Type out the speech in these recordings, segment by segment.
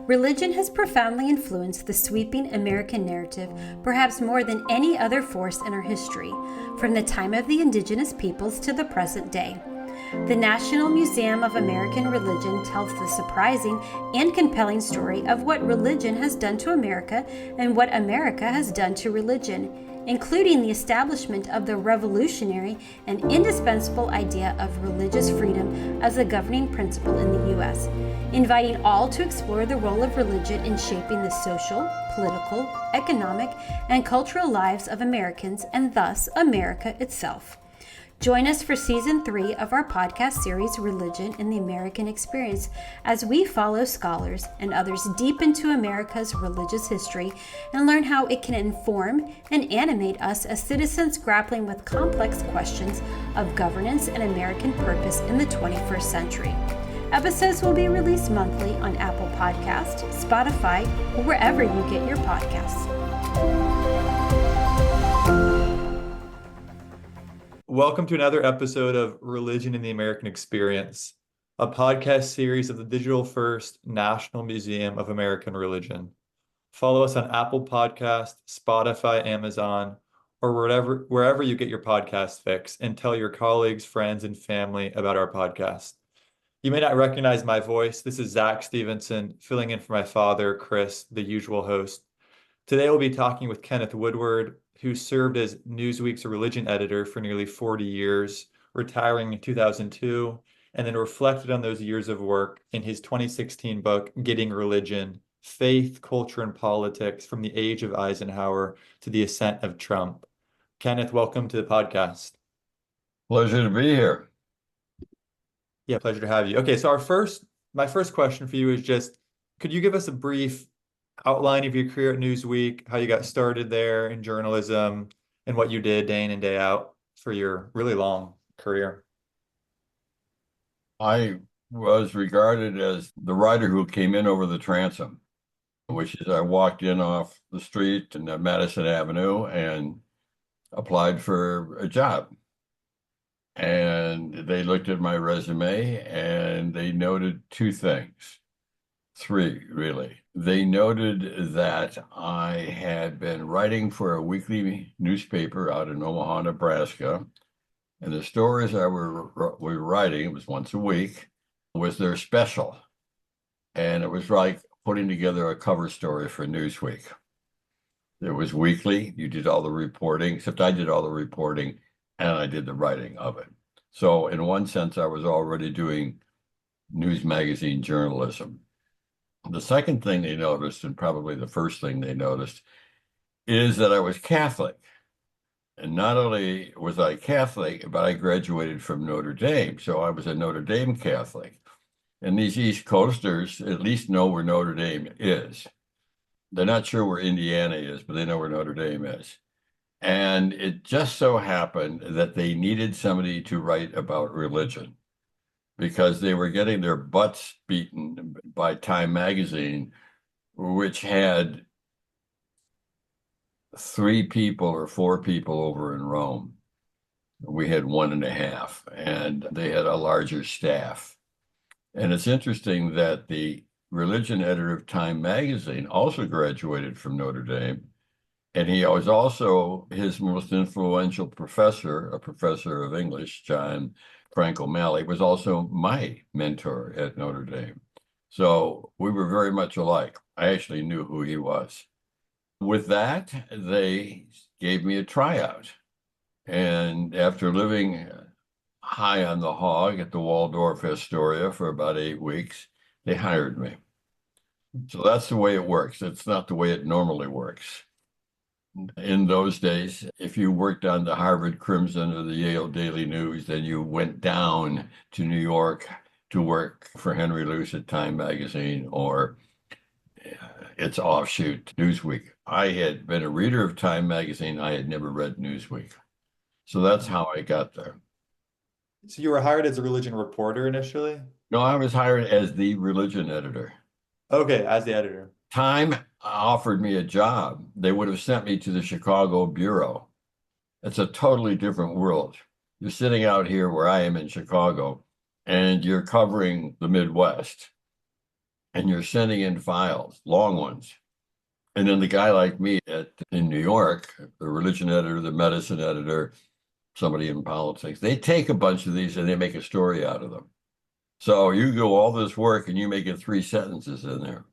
Religion has profoundly influenced the sweeping American narrative, perhaps more than any other force in our history, from the time of the indigenous peoples to the present day. The National Museum of American Religion tells the surprising and compelling story of what religion has done to America and what America has done to religion, including the establishment of the revolutionary and indispensable idea of religious freedom as the governing principle in the U.S., inviting all to explore the role of religion in shaping the social, political, economic, and cultural lives of Americans, and thus America itself. Join us for Season 3 of our podcast series, Religion in the American Experience, as we follow scholars and others deep into America's religious history and learn how it can inform and animate us as citizens grappling with complex questions of governance and American purpose in the 21st century. Episodes will be released monthly on Apple Podcasts, Spotify, or wherever you get your podcasts. Welcome to another episode of Religion in the American Experience, a podcast series of the Digital First National Museum of American Religion. Follow us on Apple Podcasts, Spotify, Amazon, or wherever you get your podcast fix, and tell your colleagues, friends, and family about our podcast. You may not recognize my voice. This is Zach Stevenson, filling in for my father, Chris, the usual host. Today we'll be talking with Kenneth Woodward, who served as Newsweek's religion editor for nearly 40 years, retiring in 2002, and then reflected on those years of work in his 2016 book, Getting Religion: Faith, Culture, and Politics from the Age of Eisenhower to the Ascent of Trump. Kenneth, welcome to the podcast. Pleasure to be here. Yeah, pleasure to have you. Okay, so my first question for you is just, could you give us a brief outline of your career at Newsweek, how you got started there in journalism, and what you did day in and day out for your really long career? I was regarded as the writer who came in over the transom, which is I walked in off the street in Madison Avenue and applied for a job. And they looked at my resume and they noted three, really. They noted that I had been writing for a weekly newspaper out in Omaha, Nebraska, and the stories I were writing, it was once a week, was their special. And it was like putting together a cover story for Newsweek. It was weekly, you did all the reporting, except I did all the reporting and I did the writing of it. So in one sense, I was already doing news magazine journalism. The second thing they noticed, and probably the first thing they noticed, is that I was Catholic. And not only was I Catholic, but I graduated from Notre Dame. So I was a Notre Dame Catholic. And these East Coasters at least know where Notre Dame is. They're not sure where Indiana is, but they know where Notre Dame is. And it just so happened that they needed somebody to write about religion, because they were getting their butts beaten by Time magazine, which had 3 people or 4 people over in Rome. We had 1.5, and they had a larger staff. And it's interesting that the religion editor of Time magazine also graduated from Notre Dame. And he was also his most influential professor, a professor of English, John Frank O'Malley, was also my mentor at Notre Dame. So we were very much alike. I actually knew who he was. With that, they gave me a tryout. And after living high on the hog at the Waldorf Astoria for about 8 weeks, they hired me. So that's the way it works. It's not the way it normally works. In those days, if you worked on the Harvard Crimson or the Yale Daily News, then you went down to New York to work for Henry Luce at Time magazine or its offshoot, Newsweek. I had been a reader of Time magazine. I had never read Newsweek. So that's how I got there. So you were hired as a religion reporter initially? No, I was hired as the religion editor. Okay, as the editor. Time offered me a job. They would have sent me to the Chicago bureau. It's a totally different world. You're sitting out here where I am in Chicago, and you're covering the Midwest. and you're sending in files, long ones. And then the guy like me in New York, the religion editor, the medicine editor, somebody in politics, they take a bunch of these and they make a story out of them. So you do all this work and you make it 3 sentences in there.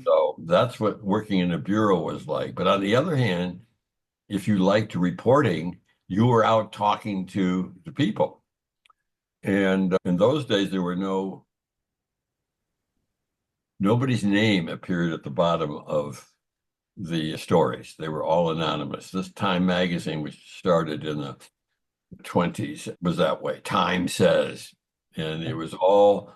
So that's what working in a bureau was like. But on the other hand, if you liked reporting, you were out talking to the people. And in those days, there were nobody's name appeared at the bottom of the stories. They were all anonymous. This Time magazine, which started in the 20s, was that way. Time says, and it was all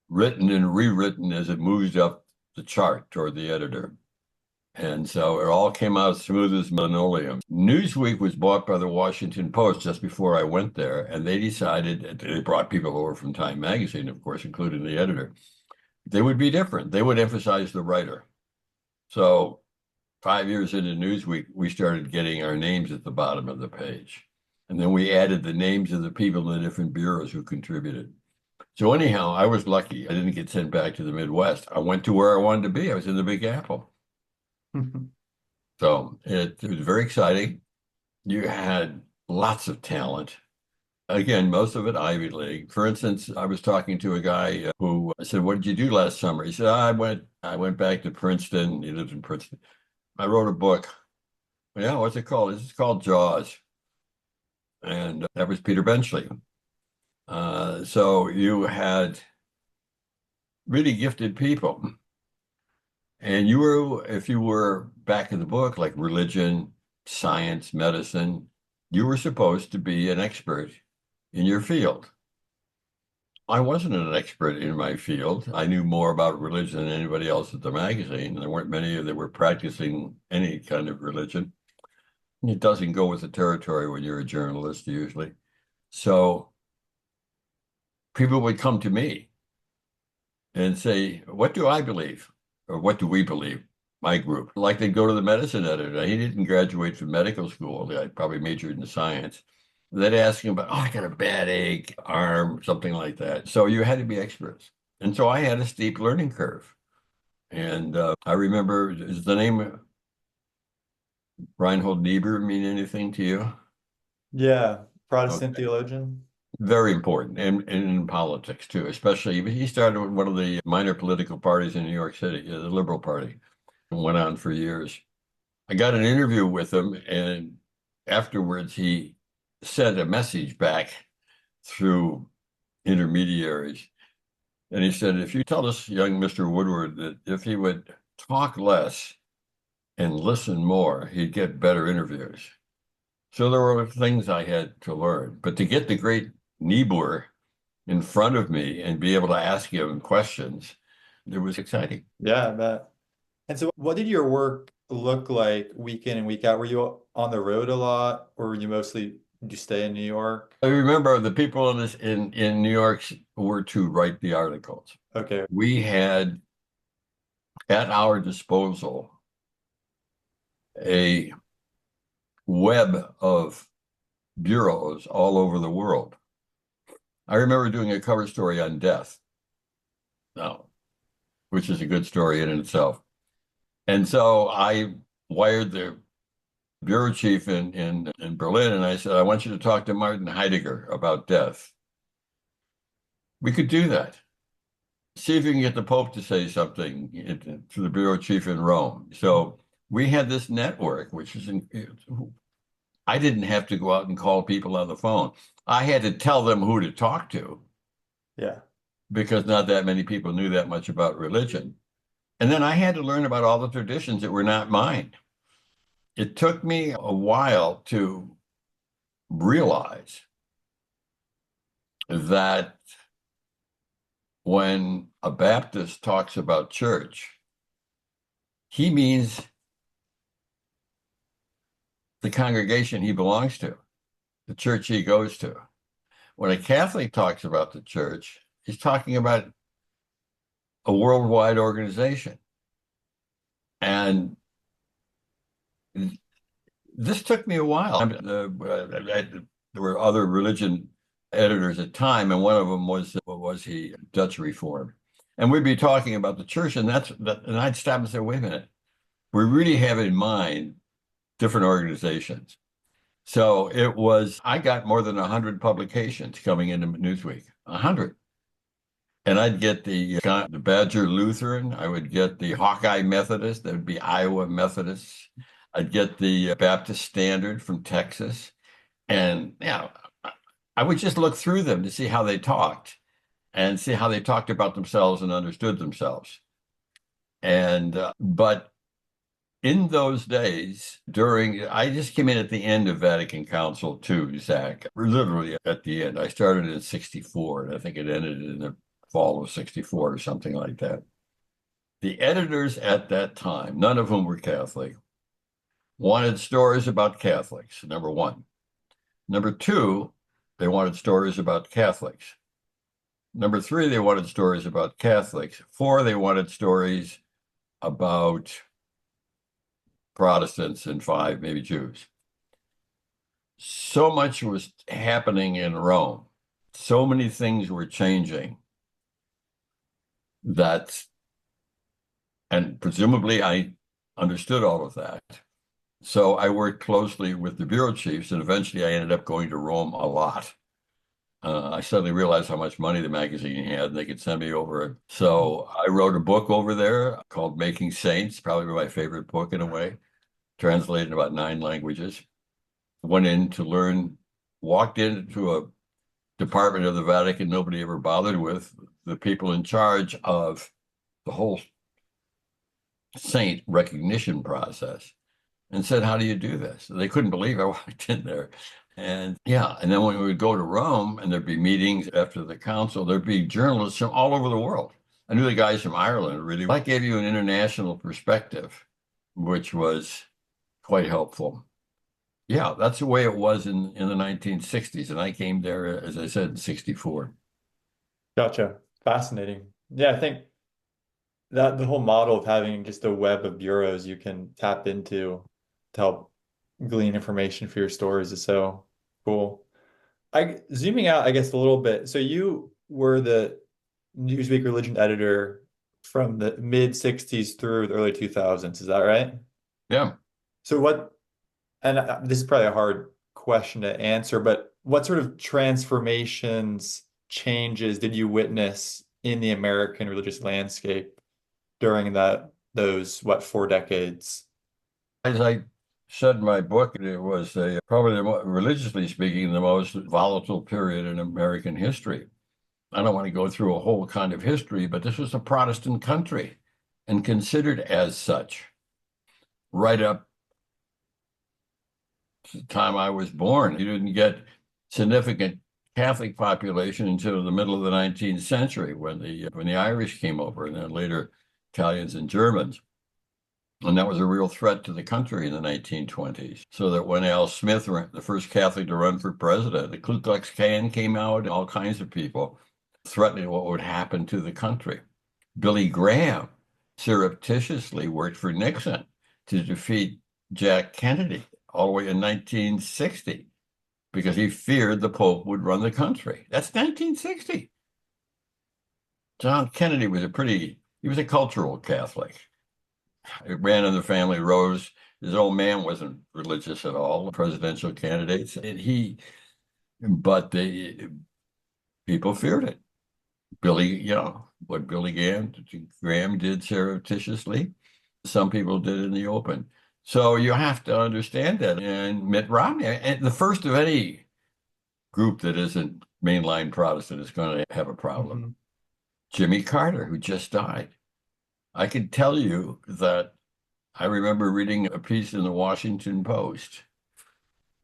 written and rewritten as it moved up the chart toward the editor. And so it all came out smooth as linoleum. Newsweek was bought by the Washington Post just before I went there, and they decided, they brought people over from Time magazine, of course, including the editor. They would be different. They would emphasize the writer. So 5 years into Newsweek, we started getting our names at the bottom of the page. And then we added the names of the people in the different bureaus who contributed. So anyhow, I was lucky. I didn't get sent back to the Midwest. I went to where I wanted to be. I was in the Big Apple. So it was very exciting. You had lots of talent. Again, most of it Ivy League. For instance, I was talking to a guy who I said, "What did you do last summer?" He said, I went back to Princeton. He lives in Princeton. I wrote a book. Yeah, what's it called? It's called Jaws. And that was Peter Benchley. So you had really gifted people. And you were, if you were back in the book, like religion, science, medicine, you were supposed to be an expert in your field. I wasn't an expert in my field. I knew more about religion than anybody else at the magazine. There weren't many that were practicing any kind of religion. It doesn't go with the territory when you're a journalist, usually. So people would come to me and say, "What do I believe?" Or "What do we believe?" My group. Like they'd go to the medicine editor. He didn't graduate from medical school. I probably majored in science. They'd ask him about, "Oh, I got a bad ache, arm," something like that. So you had to be experts. And so I had a steep learning curve. And I remember, is the name Reinhold Niebuhr mean anything to you? Yeah, Protestant Okay. theologian. Very important, and in politics too, especially. He started with one of the minor political parties in New York City, the Liberal Party, and went on for years. I got an interview with him, and afterwards he sent a message back through intermediaries. And he said, "If you tell this young Mr. Woodward that if he would talk less and listen more, he'd get better interviews." So there were things I had to learn. But to get the great Niebuhr in front of me and be able to ask him questions, it was exciting. Yeah, I bet. And so what did your work look like week in and week out? Were you on the road a lot, or were you mostly, did you stay in New York? I remember the people in New York were to write the articles. Okay. We had at our disposal a web of bureaus all over the world. I remember doing a cover story on death, which is a good story in itself. And so I wired the bureau chief in Berlin, and I said, "I want you to talk to Martin Heidegger about death." We could do that. See if you can get the Pope to say something to the bureau chief in Rome. So we had this network, which is, I didn't have to go out and call people on the phone. I had to tell them who to talk to. Yeah. Because not that many people knew that much about religion. And then I had to learn about all the traditions that were not mine. It took me a while to realize that when a Baptist talks about church, he means the congregation he belongs to, the church he goes to. When a Catholic talks about the church, he's talking about a worldwide organization. And this took me a while. There were other religion editors at the time, and one of them was was he Dutch Reformed? And we'd be talking about the church, and and I'd stop and say, wait a minute, we really have in mind different organizations. So I got more than 100 publications coming into Newsweek, 100. And I'd get the Badger Lutheran. I would get the Hawkeye Methodist. That would be Iowa Methodists. I'd get the Baptist Standard from Texas. And I would just look through them to see how they talked and see how they talked about themselves and understood themselves. And but in those days, I just came in at the end of Vatican Council II, Zach, literally at the end. I started in 64, and I think it ended in the fall of 64 or something like that. The editors at that time, none of whom were Catholic, wanted stories about Catholics, number one. Number two, they wanted stories about Catholics. Number three, they wanted stories about Catholics. Four, they wanted stories about Protestants, and five, maybe Jews. So much was happening in Rome. So many things were changing and presumably I understood all of that. So I worked closely with the bureau chiefs, and eventually I ended up going to Rome a lot. I suddenly realized how much money the magazine had, and they could send me over. So I wrote a book over there called Making Saints, probably my favorite book in a way, translated in about 9 languages. Went in to learn, walked into a department of the Vatican nobody ever bothered with, the people in charge of the whole saint recognition process, and said, how do you do this? And they couldn't believe I walked in there. And then when we would go to Rome and there'd be meetings after the council, there'd be journalists from all over the world. I knew the guys from Ireland really. That gave you an international perspective, which was quite helpful. Yeah, that's the way it was in the 1960s. And I came there, as I said, in 64. Gotcha. Fascinating. Yeah, I think that the whole model of having just a web of bureaus you can tap into to help glean information for your stories is so cool. Zooming out, I guess, a little bit. So you were the Newsweek religion editor from the mid 60s through the early 2000s. Is that right? Yeah. So this is probably a hard question to answer, but what sort of transformations, changes did you witness in the American religious landscape during those 4 decades? As I said in my book, it was probably, religiously speaking, the most volatile period in American history. I don't want to go through a whole kind of history, but this was a Protestant country and considered as such right up to the time I was born. You didn't get significant Catholic population until the middle of the 19th century when the Irish came over, and then later Italians and Germans. And that was a real threat to the country in the 1920s. So that when Al Smith, the first Catholic to run for president, the Ku Klux Klan came out, and all kinds of people threatening what would happen to the country. Billy Graham surreptitiously worked for Nixon to defeat Jack Kennedy all the way in 1960 because he feared the Pope would run the country. That's 1960. John Kennedy was he was a cultural Catholic. It ran in the family. Rose, his old man wasn't religious at all, presidential candidates. But the people feared it. What Billy Graham did surreptitiously, some people did in the open. So you have to understand that. And Mitt Romney, and the first of any group that isn't mainline Protestant, is going to have a problem. Mm-hmm. Jimmy Carter, who just died. I can tell you that I remember reading a piece in the Washington Post.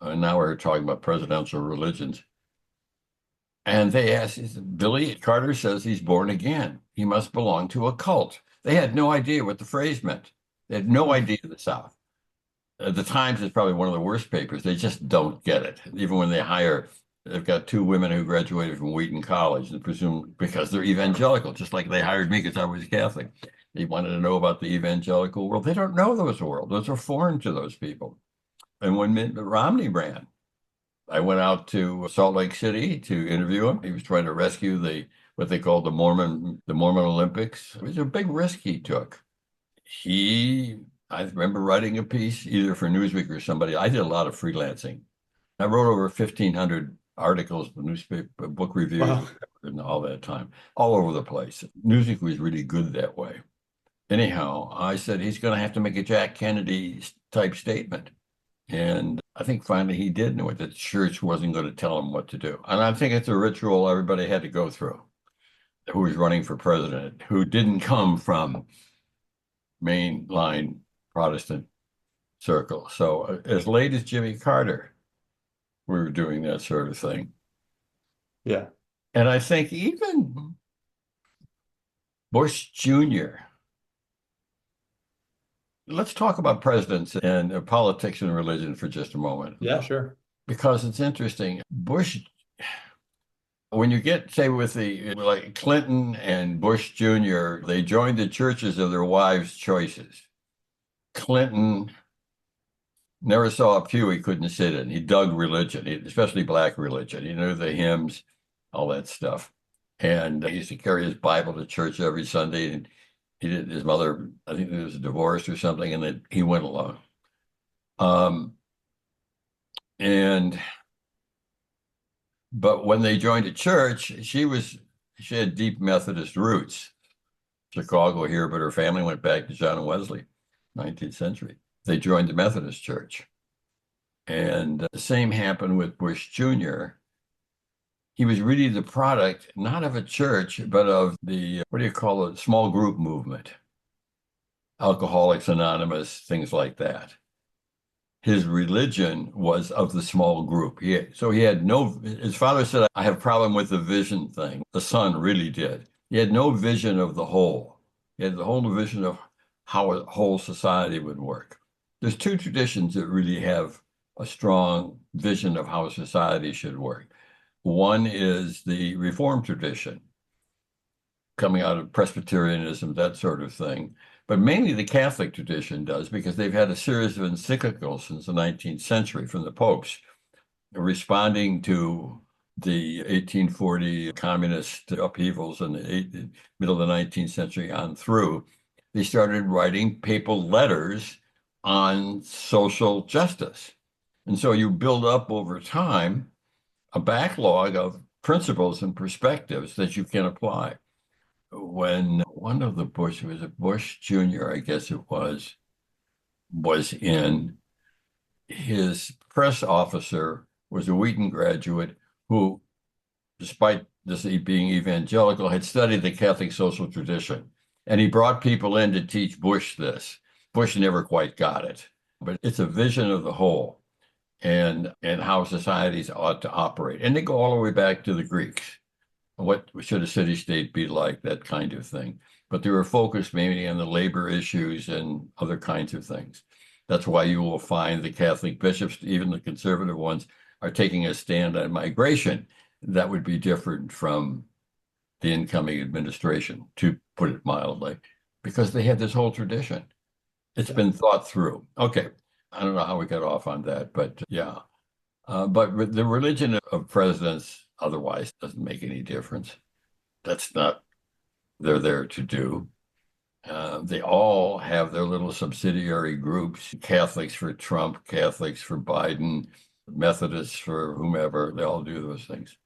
Now we're talking about presidential religions. And they asked, Billy Carter says he's born again. He must belong to a cult. They had no idea what the phrase meant. They had no idea the South. The Times is probably one of the worst papers. They just don't get it. Even when they've got 2 women who graduated from Wheaton College, and presume because they're evangelical, just like they hired me because I was Catholic. They wanted to know about the evangelical world. They don't know those world. Those are foreign to those people. And when Mitt Romney ran, I went out to Salt Lake City to interview him. He was trying to rescue the what they called the Mormon Olympics. It was a big risk he took. I remember writing a piece either for Newsweek or somebody. I did a lot of freelancing. I wrote over 1,500 articles, newspaper, book reviews, Wow. and all that time, all over the place. Newsweek was really good that way. Anyhow, I said he's going to have to make a Jack Kennedy type statement. And I think finally he did know it, that the church wasn't going to tell him what to do. And I think it's a ritual everybody had to go through who was running for president, who didn't come from mainline Protestant circle. So as late as Jimmy Carter, we were doing that sort of thing. Yeah. And I think even Bush Jr., let's talk about presidents and politics and religion for just a moment. Yeah, sure. Because it's interesting. Bush, when you get, say, with like Clinton and Bush Jr., they joined the churches of their wives' choices. Clinton never saw a pew he couldn't sit in. He dug religion, especially black religion. He knew the hymns, all that stuff. And he used to carry his Bible to church every Sunday. And his mother, I think there was a divorce or something, and then he went along. But when they joined a church, she had deep Methodist roots. Chicago here, but her family went back to John Wesley, 19th century. They joined the Methodist Church. And the same happened with Bush Jr. He was really the product, not of a church, but of the, small group movement. Alcoholics Anonymous, things like that. His religion was of the small group. So he had his father said, I have a problem with the vision thing. The son really did. He had no vision of the whole. He had the whole vision of how a whole society would work. There's two traditions that really have a strong vision of how a society should work. One is the Reformed tradition, coming out of Presbyterianism, that sort of thing. But mainly the Catholic tradition does, because they've had a series of encyclicals since the 19th century from the popes, responding to the 1840 communist upheavals in the middle of the 19th century on through. They started writing papal letters on social justice. And so you build up over time a backlog of principles and perspectives that you can apply. When one of the Bush Jr., I guess it was in, his press officer was a Wheaton graduate who, despite this being evangelical, had studied the Catholic social tradition. And he brought people in to teach Bush this. Bush never quite got it, but it's a vision of the whole and how societies ought to operate. And they go all the way back to the Greeks. What should a city-state be like, that kind of thing. But they were focused mainly on the labor issues and other kinds of things. That's why you will find the Catholic bishops, even the conservative ones, are taking a stand on migration that would be different from the incoming administration, to put it mildly, because they had this whole tradition. It's been thought through. Okay, I don't know how we got off on that, but yeah. But the religion of presidents otherwise doesn't make any difference. That's not they're there to do. They all have their little subsidiary groups, Catholics for Trump, Catholics for Biden, Methodists for whomever. They all do those things.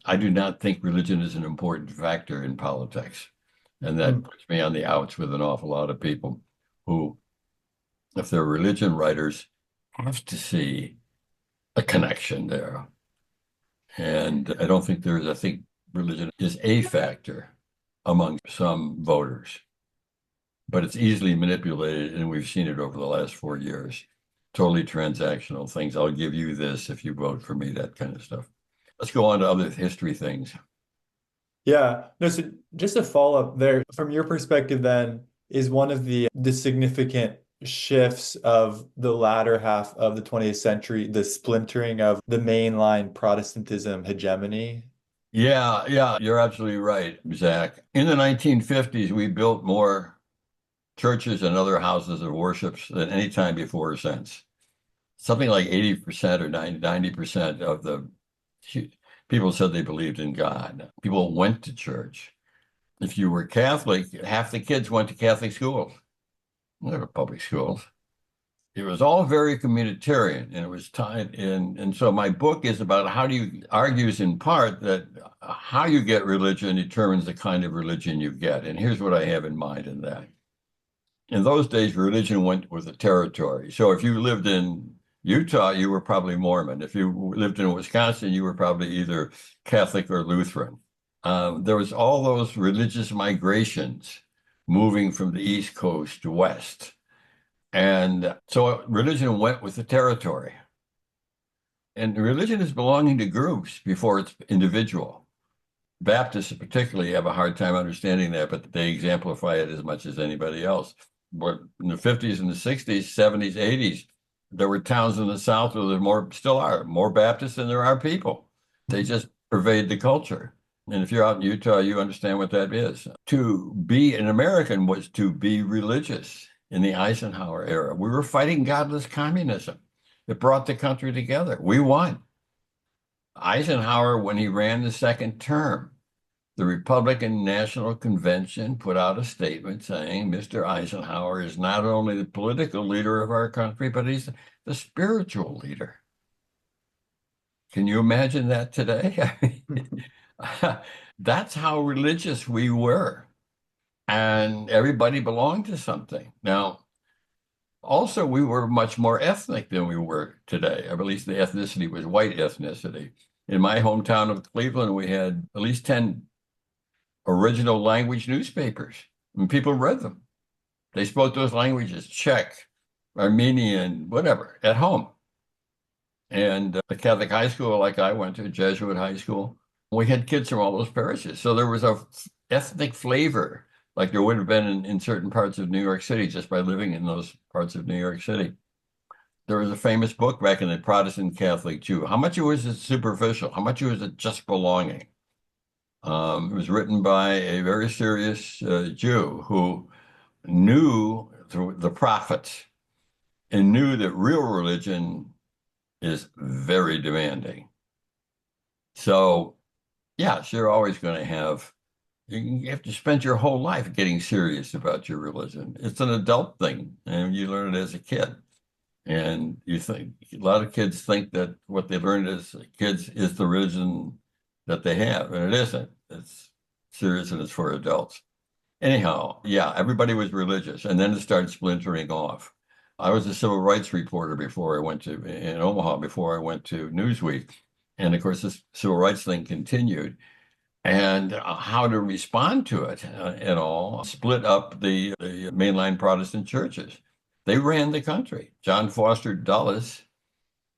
I do not think religion is an important factor in politics. And that puts me on the outs with an awful lot of people who, if they're religion writers, have to see a connection there. And I don't think I think religion is a factor among some voters, but it's easily manipulated, and we've seen it over the last 4 years. Totally transactional things. I'll give you this if you vote for me, that kind of stuff. Let's go on to other history things. Yeah. No, so just a follow-up there, from your perspective then, is one of the significant shifts of the latter half of the 20th century, the splintering of the mainline Protestantism hegemony? Yeah, you're absolutely right, Zach. In the 1950s, we built more churches and other houses of worship than any time before or since. Something like 80% or 90% of People said they believed in God. People went to church. If you were Catholic, half the kids went to Catholic schools. They were public schools. It was all very communitarian, and it was tied in. And so my book is about argues in part that how you get religion determines the kind of religion you get. And here's what I have in mind in that. In those days, religion went with the territory. So if you lived in Utah, you were probably Mormon. If you lived in Wisconsin, you were probably either Catholic or Lutheran. There was all those religious migrations moving from the East Coast to West. And so religion went with the territory. And religion is belonging to groups before it's individual. Baptists particularly have a hard time understanding that, but they exemplify it as much as anybody else. But in the 50s and the 60s, 70s, 80s, there were towns in the South where still are more Baptists than there are people. They just pervade the culture. And if you're out in Utah, you understand what that is. To be an American was to be religious. In the Eisenhower era, we were fighting godless communism. It brought the country together. We won. Eisenhower, when he ran the second term, the Republican National Convention put out a statement saying Mr. Eisenhower is not only the political leader of our country, but he's the spiritual leader. Can you imagine that today? That's how religious we were. And everybody belonged to something. Now, also, we were much more ethnic than we were today. At least the ethnicity was white ethnicity. In my hometown of Cleveland, we had at least 10 original language newspapers, and people read them. They spoke those languages, Czech, Armenian, whatever, at home. And the Catholic high school, like I went to, Jesuit high school, we had kids from all those parishes. So there was a ethnic flavor like there would have been in certain parts of New York City just by living in those parts of New York City. There was a famous book back in the Protestant Catholic Jew. How much was it superficial? How much was it just belonging? It was written by a very serious Jew who knew the prophets and knew that real religion is very demanding. So, yes, you're always going to have to spend your whole life getting serious about your religion. It's an adult thing, and you learn it as a kid. And you think a lot of kids think that what they learned as kids is the religion that they have, and it isn't. It's serious and it's for adults. Anyhow, yeah, everybody was religious, and then it started splintering off. I was a civil rights reporter in Omaha before I went to Newsweek. And of course, this civil rights thing continued. And how to respond to it and all split up the mainline Protestant churches. They ran the country. John Foster Dulles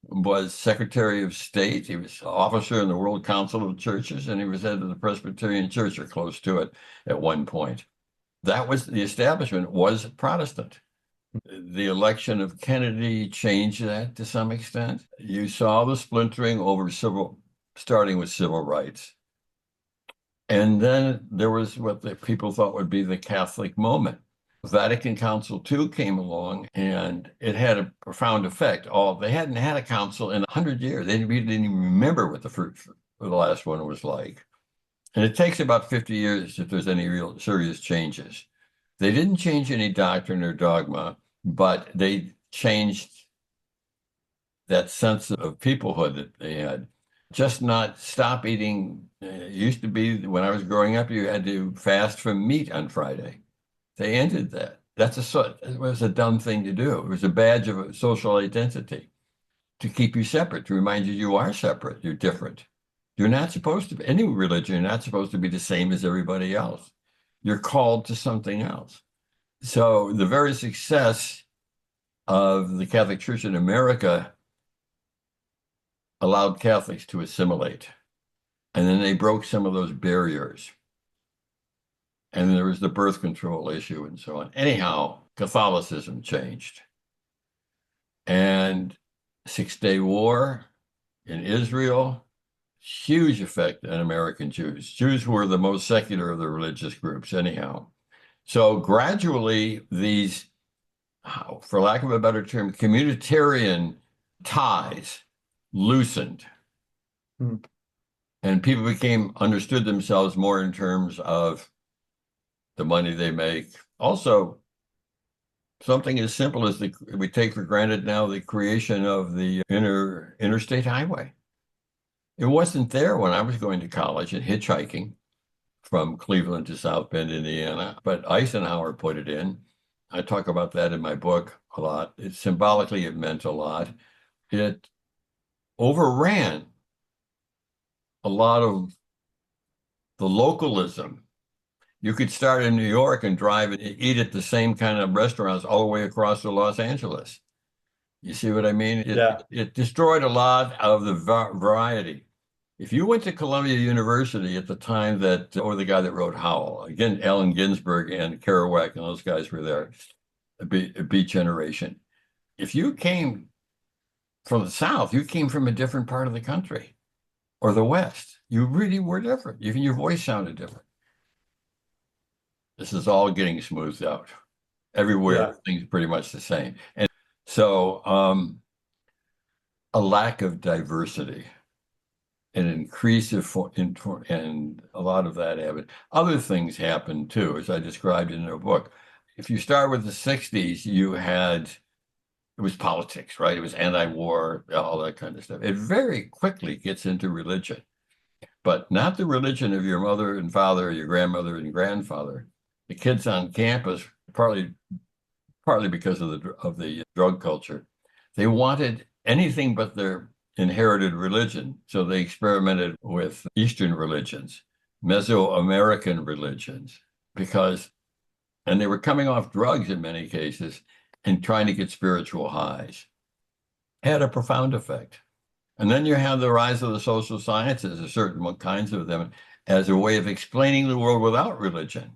was Secretary of State. He was officer in the World Council of Churches, and he was head of the Presbyterian Church, or close to it, at one point. That was the establishment was Protestant. The election of Kennedy changed that to some extent. You saw the splintering over starting with civil rights. And then there was what the people thought would be the Catholic moment. Vatican Council II came along, and it had a profound effect. They hadn't had a council in 100 years. They didn't even remember what the last one was like. And it takes about 50 years if there's any real serious changes. They didn't change any doctrine or dogma, but they changed that sense of peoplehood that they had. Just not stop eating. It used to be when I was growing up, you had to fast from meat on Friday. They ended that. It was a dumb thing to do. It was a badge of a social identity to keep you separate, to remind you are separate, you're different. You're not supposed to be, any religion, you're not supposed to be the same as everybody else. You're called to something else. So the very success of the Catholic Church in America allowed Catholics to assimilate. And then they broke some of those barriers. And there was the birth control issue and so on. Anyhow, Catholicism changed. And Six-Day War in Israel, huge effect on American Jews. Jews were the most secular of the religious groups anyhow. So gradually these, for lack of a better term, communitarian ties loosened. And people understood themselves more in terms of the money they make. Also, something as simple as we take for granted now the creation of the interstate highway. It wasn't there when I was going to college and hitchhiking from Cleveland to South Bend, Indiana, but Eisenhower put it in. I talk about that in my book a lot. Symbolically, it meant a lot. It overran a lot of the localism. You could start in New York and drive and eat at the same kind of restaurants all the way across to Los Angeles. You see what I mean? It destroyed a lot of the variety. If you went to Columbia University at the time or the guy that wrote Howl, again, Allen Ginsberg and Kerouac and those guys were there, a Beat Generation. If you came from the South, you came from a different part of the country or the West. You really were different. Even your voice sounded different. This is all getting smoothed out. Everywhere, things are pretty much the same. And so a lack of diversity, an increase and a lot of that happened. Other things happened too, as I described in the book. If you start with the 60s, it was politics, right? It was anti-war, all that kind of stuff. It very quickly gets into religion, but not the religion of your mother and father, or your grandmother and grandfather. The kids on campus, partly because of the drug culture, they wanted anything but their inherited religion. So they experimented with Eastern religions, Mesoamerican religions, and they were coming off drugs in many cases and trying to get spiritual highs. Had a profound effect. And then you have the rise of the social sciences, a certain kinds of them, as a way of explaining the world without religion.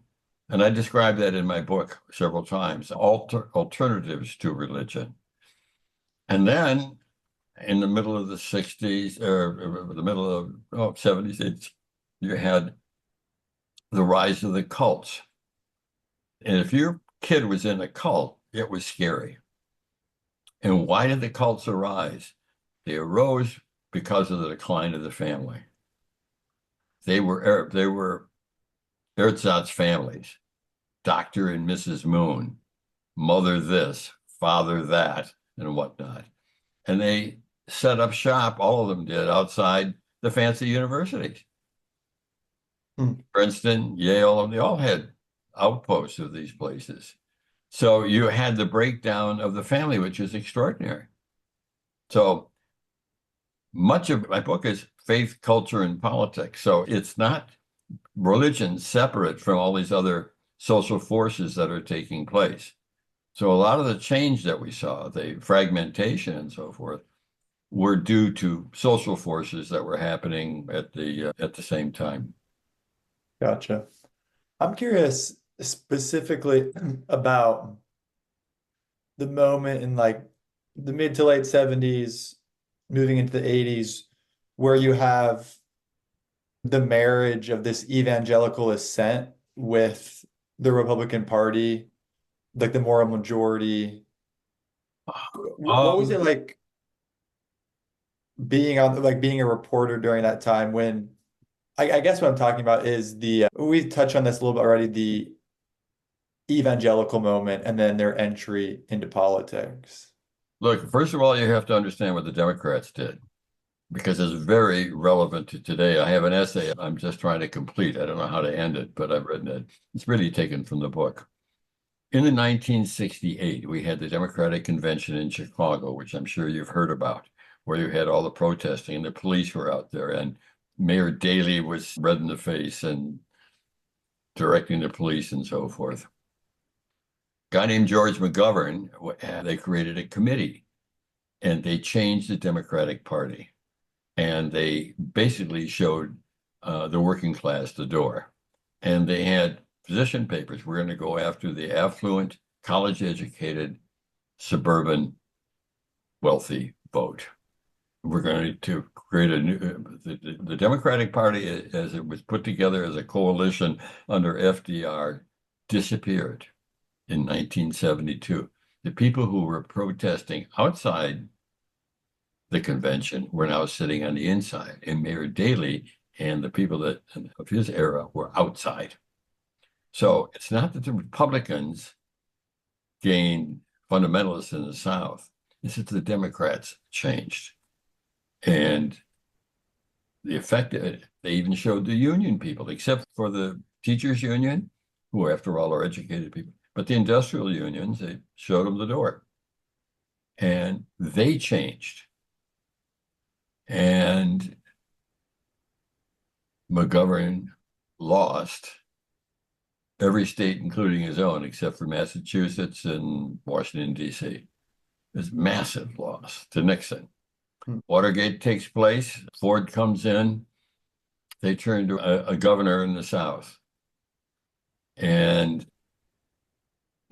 And I describe that in my book several times, alternatives to religion. And then in the middle of the 60s, or the middle of 70s, you had the rise of the cults. And if your kid was in a cult, it was scary. And why did the cults arise? They arose because of the decline of the family. They were Erzatz families, Dr. and Mrs. Moon, mother this, father that, and whatnot. And they set up shop, all of them did, outside the fancy universities. Princeton, Yale, and they all had outposts of these places. So you had the breakdown of the family, which is extraordinary. So much of my book is faith, culture, and politics. So it's not religion separate from all these other social forces that are taking place. So a lot of the change that we saw, the fragmentation and so forth, were due to social forces that were happening at the same time. Gotcha. I'm curious specifically about the moment in like the mid to late 70s, moving into the 80s, where you have the marriage of this evangelical assent with the Republican Party, like the moral majority. What was it like being a reporter during that time when I guess what I'm talking about is we touched on this a little bit already, the evangelical moment and then their entry into politics. Look, first of all, you have to understand what the Democrats did, because it's very relevant to today. I have an essay I'm just trying to complete. I don't know how to end it, but I've written it. It's really taken from the book. In the 1968, we had the Democratic Convention in Chicago, which I'm sure you've heard about, where you had all the protesting and the police were out there, and Mayor Daley was red in the face and directing the police and so forth. A guy named George McGovern, they created a committee and they changed the Democratic Party. And they basically showed the working class the door. And they had position papers. We're going to go after the affluent, college-educated, suburban, wealthy vote. We're going to create the Democratic Party, as it was put together as a coalition under FDR, disappeared in 1972. The people who were protesting outside the convention were now sitting on the inside, and Mayor Daley and the people that of his era were outside. So it's not that the Republicans gained fundamentalists in the South. It's that the Democrats changed. And the effect, they even showed the union people, except for the teachers union, who after all are educated people. But the industrial unions, they showed them the door. And they changed. And McGovern lost every state, including his own, except for Massachusetts and Washington, D.C. It's massive loss to Nixon. Watergate takes place. Ford comes in. They turn to a governor in the South. And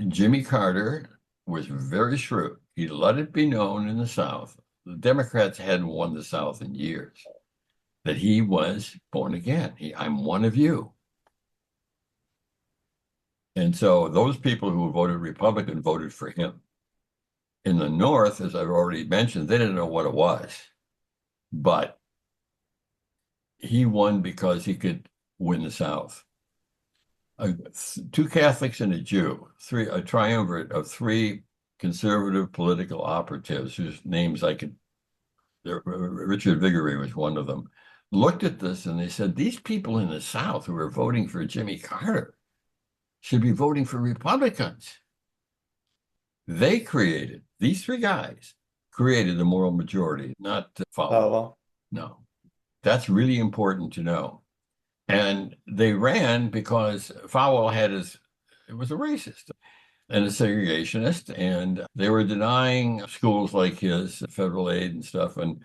Jimmy Carter was very shrewd. He let it be known in the South. The Democrats hadn't won the South in years. That he was born again. I'm one of you. And so those people who voted Republican voted for him. In the North, as I've already mentioned, they didn't know what it was. But he won because he could win the South. Two Catholics and a Jew, a triumvirate of three conservative political operatives whose names Richard Viguerie was one of them, looked at this and they said, these people in the South who are voting for Jimmy Carter should be voting for Republicans. These three guys created the moral majority, not Falwell. No, that's really important to know. And they ran because Falwell was a racist and a segregationist, and they were denying schools like his federal aid and stuff. And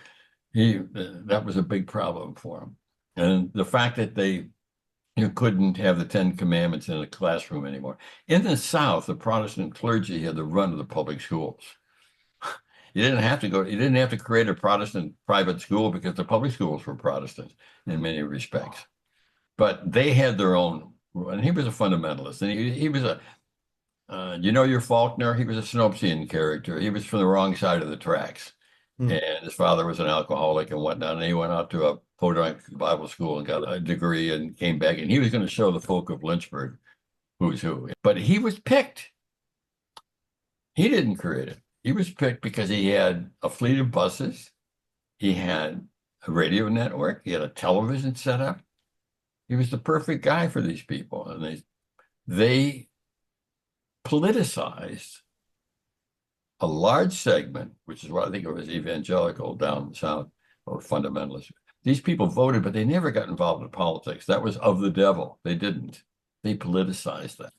that was a big problem for him. And the fact that you couldn't have the 10 Commandments in a classroom anymore. In the South, the Protestant clergy had the run of the public schools. You didn't have to create a Protestant private school because the public schools were Protestant in many respects. But they had their own, and he was a fundamentalist. And he was your Faulkner, he was a Snopesian character. He was from the wrong side of the tracks. And his father was an alcoholic and whatnot. And he went out to a Podunk Bible school and got a degree and came back. And he was going to show the folk of Lynchburg who's who. But he was picked. He didn't create it. He was picked because he had a fleet of buses. He had a radio network. He had a television set up. He was the perfect guy for these people. And they politicized a large segment, which is what I think it was evangelical down south or fundamentalist. These people voted, but they never got involved in politics. That was of the devil. They didn't. They politicized that.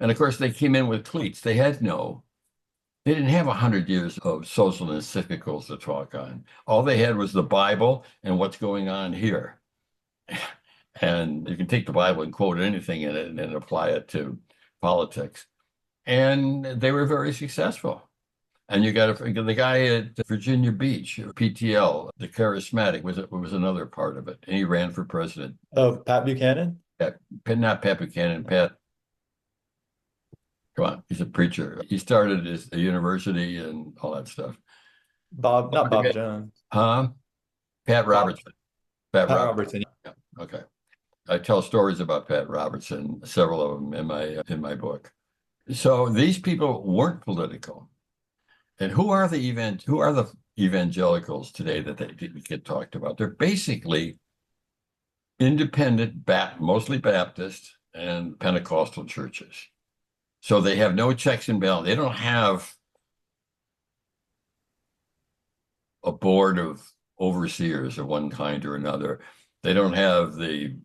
And of course, they came in with cleats. They didn't have 100 years of social encyclicals to talk on. All they had was the Bible and what's going on here. And you can take the Bible and quote anything in it and then apply it to politics. And they were very successful. And you got the guy at Virginia Beach, PTL, the charismatic, was another part of it. And he ran for president. Oh, Pat Buchanan? Not Pat Buchanan, Pat. Come on, he's a preacher. He started a university and all that stuff. Not Bob Jones. Huh? Pat Robertson. Pat Robertson. Yeah. Okay. I tell stories about Pat Robertson, several of them in my book. So these people weren't political. And who are the evangelicals today that they didn't get talked about? They're basically independent, mostly Baptist and Pentecostal churches. So they have no checks and balances. They don't have a board of overseers of one kind or another. They don't have the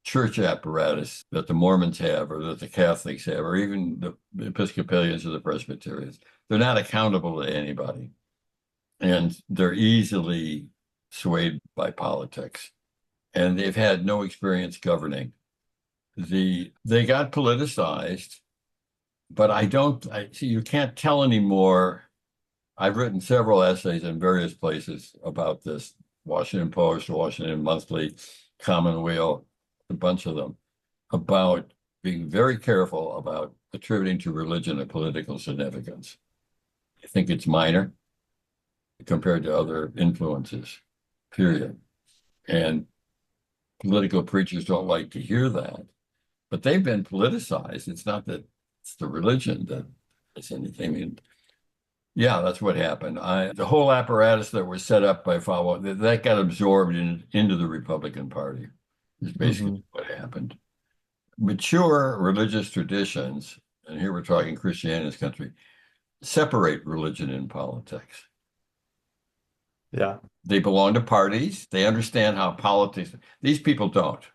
church apparatus that the Mormons have or that the Catholics have or even the Episcopalians or the Presbyterians. They're not accountable to anybody. And they're easily swayed by politics. And they've had no experience governing. They got politicized. But you can't tell anymore. I've written several essays in various places about this, Washington Post, Washington Monthly, Commonweal, a bunch of them, about being very careful about attributing to religion a political significance. I think it's minor compared to other influences, period. And Political preachers don't like to hear that, but they've been politicized. It's not that it's the religion that is anything. I mean, yeah, that's what happened. The whole apparatus that was set up by Falwell, that got absorbed into the Republican Party, is basically what happened. Mature religious traditions, and here we're talking Christianity in this country, separate religion and politics. Yeah. They belong to parties. They understand how politics, these people don't.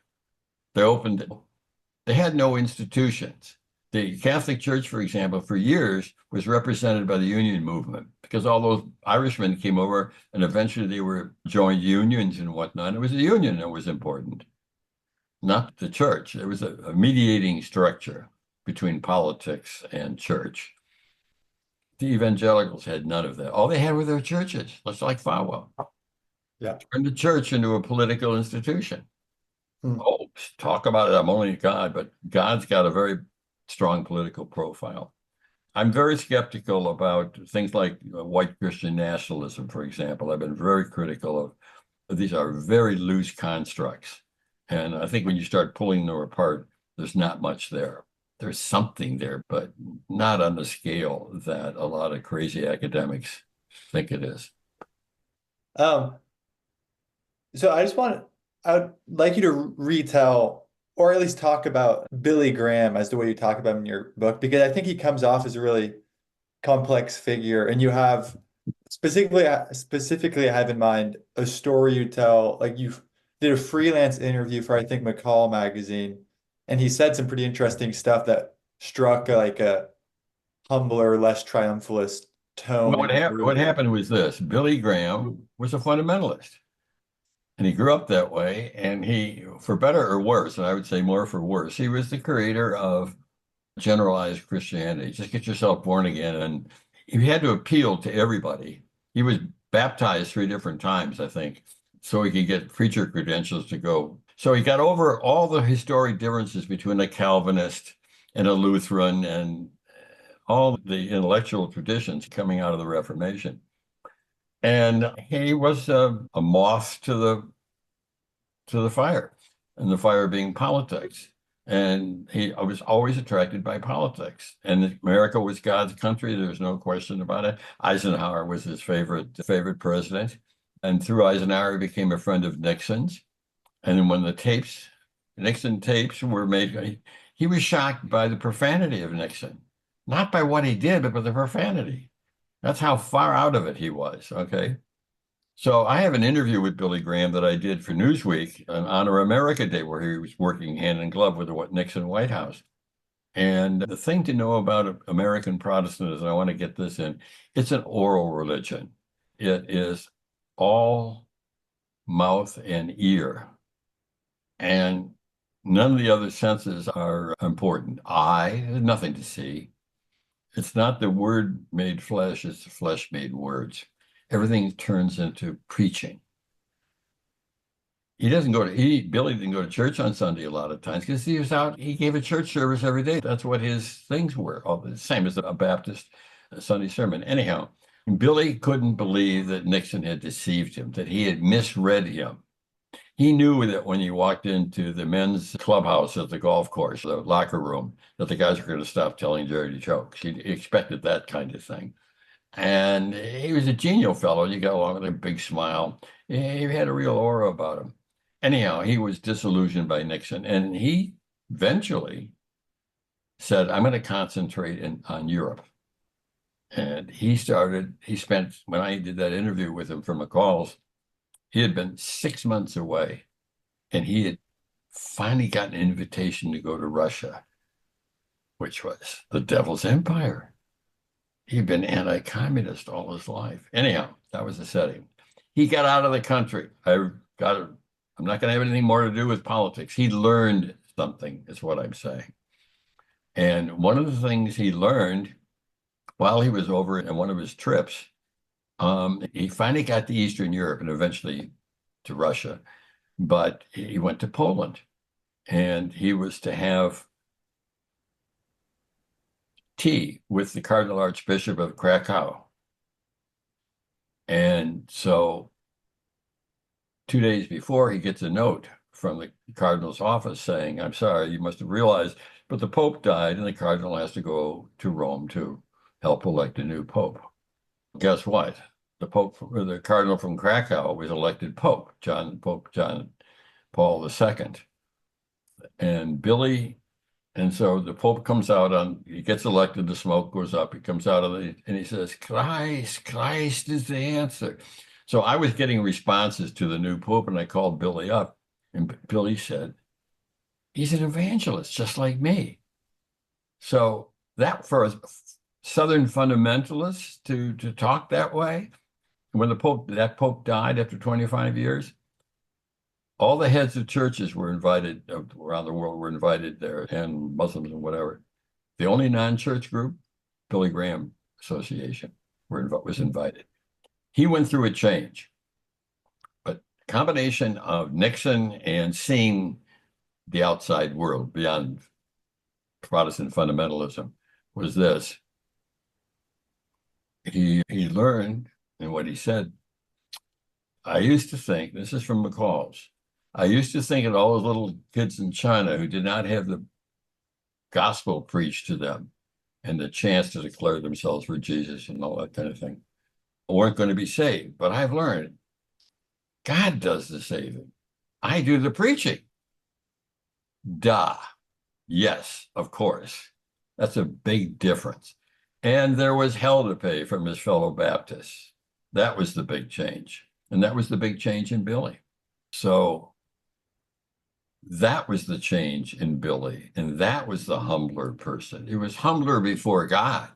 They had no institutions. The Catholic Church, for example, for years was represented by the Union movement because all those Irishmen came over and eventually they were joined unions and whatnot. It was the union that was important, not the church. There was a mediating structure between politics and church. The evangelicals had none of that. All they had were their churches, just like Falwell. Yeah. Turned the church into a political institution. Hmm. Oh, talk about it. I'm only God, but God's got a very strong political profile. I'm very skeptical about things like white Christian nationalism, for example. I've been very critical of these are very loose constructs. And I think when you start pulling them apart, there's not much there. There's something there, but not on the scale that a lot of crazy academics think it is. So I would like you to retell or at least talk about Billy Graham as the way you talk about him in your book, because I think he comes off as a really complex figure. And you have specifically I have in mind a story you tell, like you did a freelance interview for, I think, McCall magazine, and he said some pretty interesting stuff that struck like a humbler, less triumphalist tone. Well, what happened was this. Billy Graham was a fundamentalist. And he grew up that way. And he, for better or worse, and I would say more for worse, he was the creator of generalized Christianity. Just get yourself born again. And he had to appeal to everybody. He was baptized 3 different times, I think, so he could get preacher credentials to go. So he got over all the historic differences between a Calvinist and a Lutheran and all the intellectual traditions coming out of the Reformation. And he was a moth to the fire, and the fire being politics. And he was always attracted by politics. And America was God's country. There's no question about it. Eisenhower was his favorite president. And through Eisenhower, he became a friend of Nixon's. And then when the Nixon tapes were made, he was shocked by the profanity of Nixon. Not by what he did, but by the profanity. That's how far out of it he was, okay? So I have an interview with Billy Graham that I did for Newsweek on Honor America Day, where he was working hand in glove with the Nixon White House. And the thing to know about American Protestantism, I want to get this in, it's an oral religion. It is all mouth and ear. And none of the other senses are important. Eye, there's nothing to see. It's not the word made flesh, it's the flesh made words. Everything turns into preaching. Billy didn't go to church on Sunday a lot of times because he was out, he gave a church service every day. That's what his things were, all the same as a Baptist Sunday sermon. Anyhow, Billy couldn't believe that Nixon had deceived him, that he had misread him. He knew that when he walked into the men's clubhouse at the golf course, the locker room, that the guys were going to stop telling dirty jokes. He expected that kind of thing. And he was a genial fellow. You got along with a big smile. He had a real aura about him. Anyhow, he was disillusioned by Nixon. And he eventually said, I'm going to concentrate on Europe. And when I did that interview with him for McCall's, he had been 6 months away, and he had finally got an invitation to go to Russia, which was the devil's empire. He'd been anti-communist all his life. Anyhow, that was the setting. He got out of the country. I'm not going to have anything more to do with politics. He learned something, is what I'm saying. And one of the things he learned while he was over in one of his trips, he finally got to Eastern Europe and eventually to Russia, but he went to Poland, and he was to have tea with the Cardinal Archbishop of Krakow. And so 2 days before, he gets a note from the cardinal's office saying, I'm sorry, you must have realized, but the Pope died and the cardinal has to go to Rome to help elect a new Pope. Guess what? The cardinal from Krakow was elected Pope John Paul II. And so the Pope comes out he gets elected, the smoke goes up, he comes out and he says, Christ is the answer. So I was getting responses to the new Pope, and I called Billy up, and Billy said, he's an evangelist just like me. So that for a Southern fundamentalist to talk that way, when that Pope died after 25 years, all the heads of churches were invited around the world, were invited there, and Muslims and whatever. The only non-church group, Billy Graham Association, was invited. He went through a change, but combination of Nixon and seeing the outside world beyond Protestant fundamentalism was this. He learned, and what he said, I used to think, this is from McCall's, I used to think of all those little kids in China who did not have the gospel preached to them and the chance to declare themselves for Jesus and all that kind of thing, weren't going to be saved. But I've learned God does the saving. I do the preaching. Duh. Yes, of course. That's a big difference. And there was hell to pay from his fellow Baptists. That was the big change. And that was the big change in Billy. So that was the change in Billy. And that was the humbler person. He was humbler before God.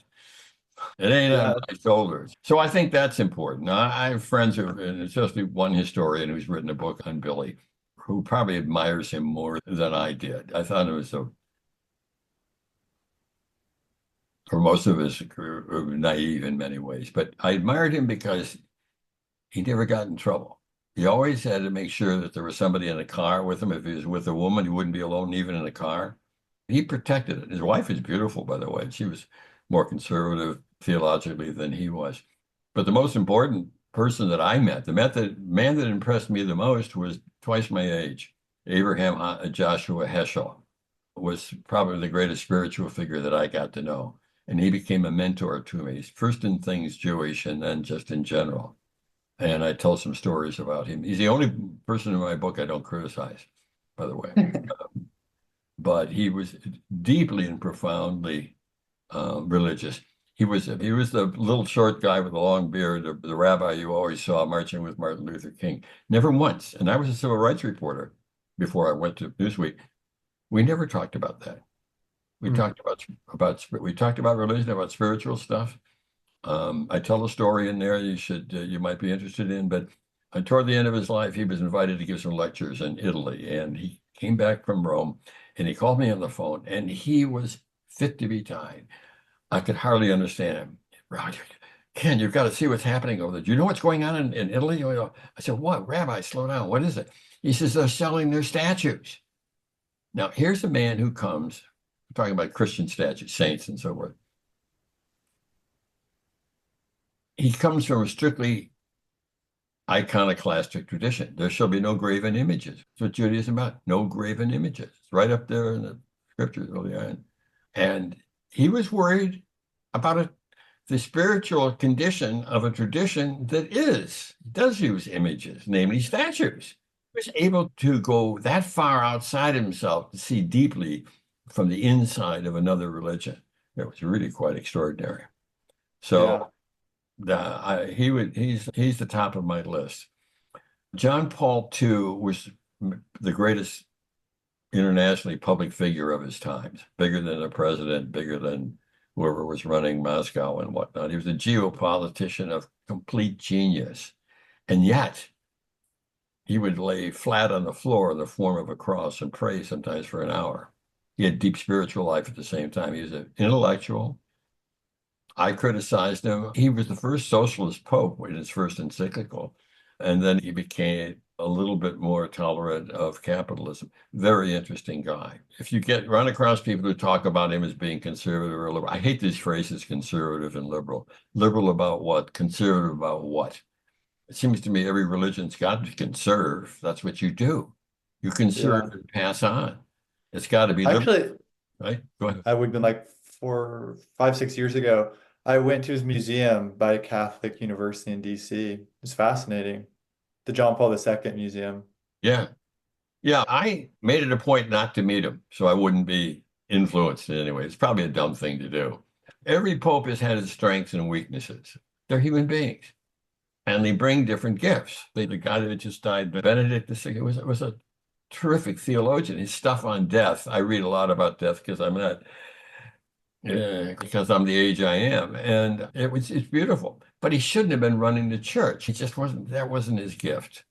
It ain't on my shoulders. So I think that's important. Now, I have friends and especially one historian who's written a book on Billy, who probably admires him more than I did. I thought it was for most of us, naive in many ways. But I admired him because he never got in trouble. He always had to make sure that there was somebody in the car with him. If he was with a woman, he wouldn't be alone even in the car. He protected it. His wife is beautiful, by the way. She was more conservative theologically than he was. But the most important person that I met, the man that impressed me the most was twice my age, Abraham Joshua Heschel, was probably the greatest spiritual figure that I got to know. And he became a mentor to me, first in things Jewish and then just in general. And I tell some stories about him. He's the only person in my book I don't criticize, by the way. But he was deeply and profoundly religious. He was the little short guy with a long beard, the rabbi you always saw marching with Martin Luther King. Never once, and I was a civil rights reporter before I went to Newsweek. We never talked about that. We talked about religion, about spiritual stuff. I tell a story in there you might be interested in, but toward the end of his life, he was invited to give some lectures in Italy, and he came back from Rome, and he called me on the phone, and he was fit to be tied. I could hardly understand him. Roger, Ken, you've got to see what's happening over there. Do you know what's going on in Italy? I said, what? Rabbi, slow down. What is it? He says, they're selling their statues. Now, here's a man who comes, we're talking about Christian statues, saints and so forth. He comes from a strictly iconoclastic tradition. There shall be no graven images. That's what Judaism is about. No graven images. It's right up there in the scriptures early on. And he was worried about the spiritual condition of a tradition that does use images, namely statues. He was able to go that far outside himself to see deeply from the inside of another religion. It was really quite extraordinary. So he's the top of my list. John Paul II was the greatest internationally public figure of his times, bigger than the president, bigger than whoever was running Moscow and whatnot. He was a geopolitician of complete genius. And yet he would lay flat on the floor in the form of a cross and pray sometimes for an hour. He had deep spiritual life at the same time. He was an intellectual. I criticized him. He was the first socialist pope in his first encyclical. And then he became a little bit more tolerant of capitalism. Very interesting guy. If you run across people who talk about him as being conservative or liberal, I hate these phrases, conservative and liberal. Liberal about what? Conservative about what? It seems to me every religion's got to conserve. That's what you do. You conserve Yeah. and pass on. It's got to be Actually, right? Go ahead. I would have been like 4, 5, 6 years ago. I went to his museum by a Catholic university in DC. It's fascinating. The John Paul II Museum. Yeah. Yeah. I made it a point not to meet him so I wouldn't be influenced in any way. It's probably a dumb thing to do. Every pope has had his strengths and weaknesses. They're human beings. And they bring different gifts. The guy that just died, Benedict XVI, was a terrific theologian. His stuff on death, I read a lot about death because I'm not, because I'm the age I am. And it's beautiful. But he shouldn't have been running the church. He just wasn't, that wasn't his gift.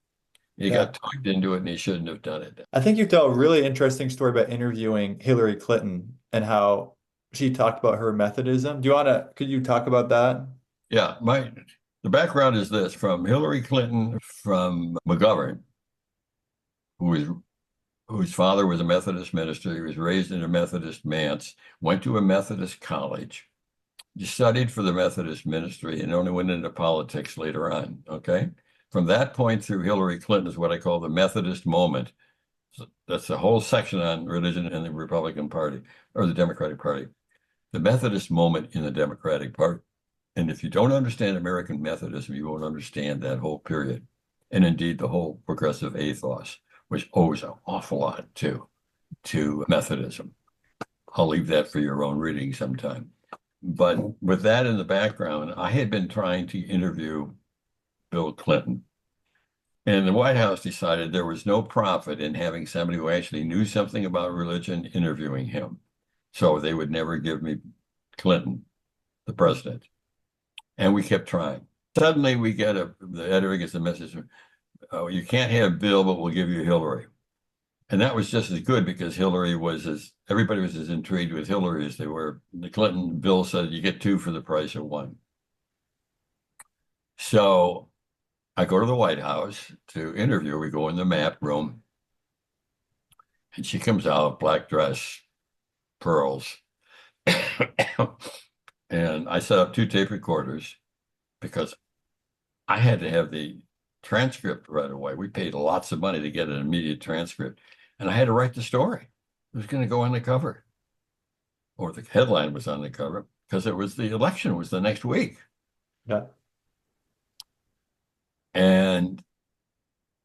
He Yeah. got talked into it and he shouldn't have done it. I think you tell a really interesting story about interviewing Hillary Clinton and how she talked about her Methodism. Could you talk about that? Yeah, the background is this from Hillary Clinton from McGovern, whose father was a Methodist minister. He was raised in a Methodist manse, went to a Methodist college, studied for the Methodist ministry, and only went into politics later on. Okay. From that point through Hillary Clinton is what I call the Methodist moment. So that's the whole section on religion in the Republican Party or the Democratic Party. The Methodist moment in the Democratic Party. And if you don't understand American Methodism, you won't understand that whole period. And indeed, the whole progressive ethos, which owes an awful lot to Methodism. I'll leave that for your own reading sometime. But with that in the background, I had been trying to interview Bill Clinton. And the White House decided there was no profit in having somebody who actually knew something about religion interviewing him. So they would never give me Clinton, the president. And we kept trying. Suddenly we get the editor gets the message, oh, you can't have Bill, but we'll give you Hillary. And that was just as good because everybody was as intrigued with Hillary as they were. The Clinton Bill said you get two for the price of one. So I go to the White House to interview. We go in the map room and she comes out, black dress, pearls. And I set up 2 tape recorders because I had to have the transcript right away. We paid lots of money to get an immediate transcript. And I had to write the story. It was going to go on the cover. Or the headline was on the cover because the election was the next week. Yeah. And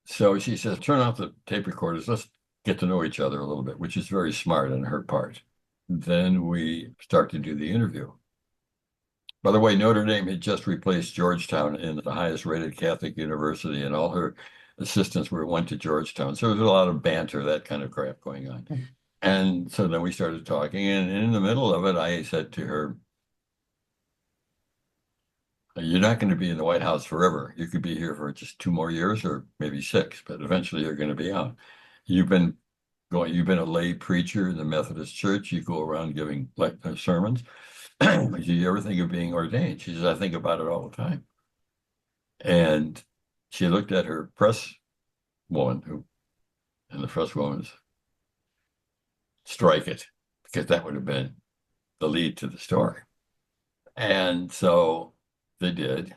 so she says, turn off the tape recorders. Let's get to know each other a little bit, which is very smart on her part. Then we start to do the interview. By the way, Notre Dame had just replaced Georgetown in the highest rated Catholic university, and all her assistants went to Georgetown. So there was a lot of banter, that kind of crap going on. And so then we started talking, and in the middle of it, I said to her, you're not going to be in the White House forever. You could be here for just 2 more years or maybe 6, but eventually you're going to be out. You've been a lay preacher in the Methodist Church. You go around giving sermons. Do you ever think of being ordained? She says, I think about it all the time. And she looked at her press woman, and the press woman said, strike it, because that would have been the lead to the story. And so they did.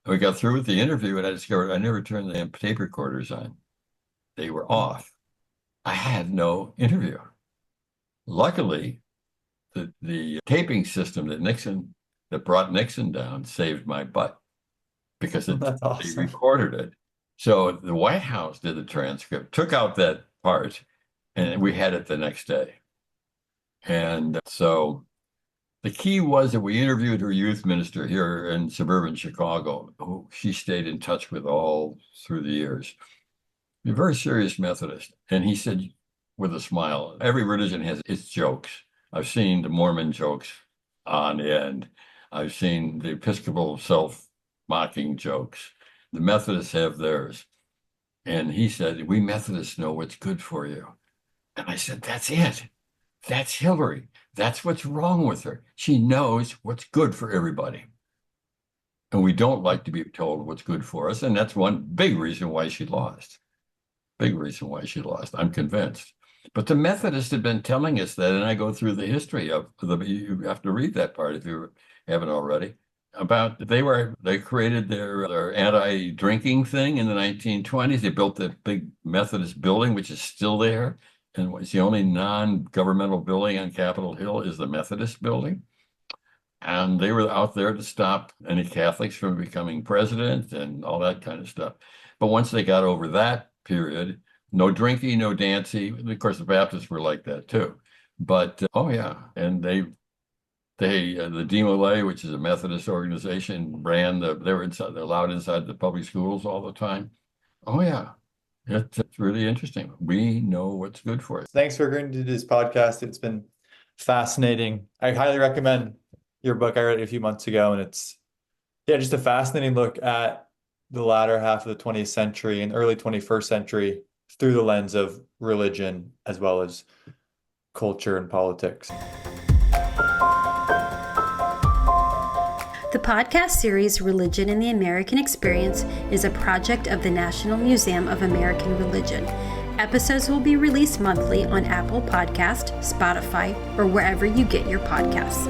And we got through with the interview, and I discovered I never turned the tape recorders on. They were off. I had no interview. Luckily, the taping system that brought Nixon down saved my butt because That's they awesome. recorded it. So the White House did the transcript, took out that part, and we had it the next day. And so the key was that we interviewed her youth minister here in suburban Chicago, who she stayed in touch with all through the years. A very serious Methodist. And he said, with a smile, every religion has its jokes. I've seen the Mormon jokes on end. I've seen the Episcopal self-mocking jokes. The Methodists have theirs. And he said, we Methodists know what's good for you. And I said, that's it. That's Hillary. That's what's wrong with her. She knows what's good for everybody. And we don't like to be told what's good for us. And that's one big reason why she lost. Big reason why she lost. I'm convinced. But the Methodists have been telling us that, and I go through the history of you have to read that part if you haven't already. They created their anti-drinking thing in the 1920s. They built the big Methodist building, which is still there. And it's the only non-governmental building on Capitol Hill is the Methodist building. And they were out there to stop any Catholics from becoming president and all that kind of stuff. But once they got over that period, no drinking, no dancing. Of course, the Baptists were like that too. But oh yeah, and the DeMolay, which is a Methodist organization, they're allowed inside the public schools all the time. Oh yeah, it's really interesting. We know what's good for it. Thanks for agreeing to do this podcast. It's been fascinating. I highly recommend your book. I read it a few months ago, and it's just a fascinating look at the latter half of the 20th century and early 21st century through the lens of religion as well as culture and politics. The podcast series Religion in the American Experience is a project of the National Museum of American Religion. Episodes will be released monthly on Apple Podcast, Spotify, or wherever you get your podcasts.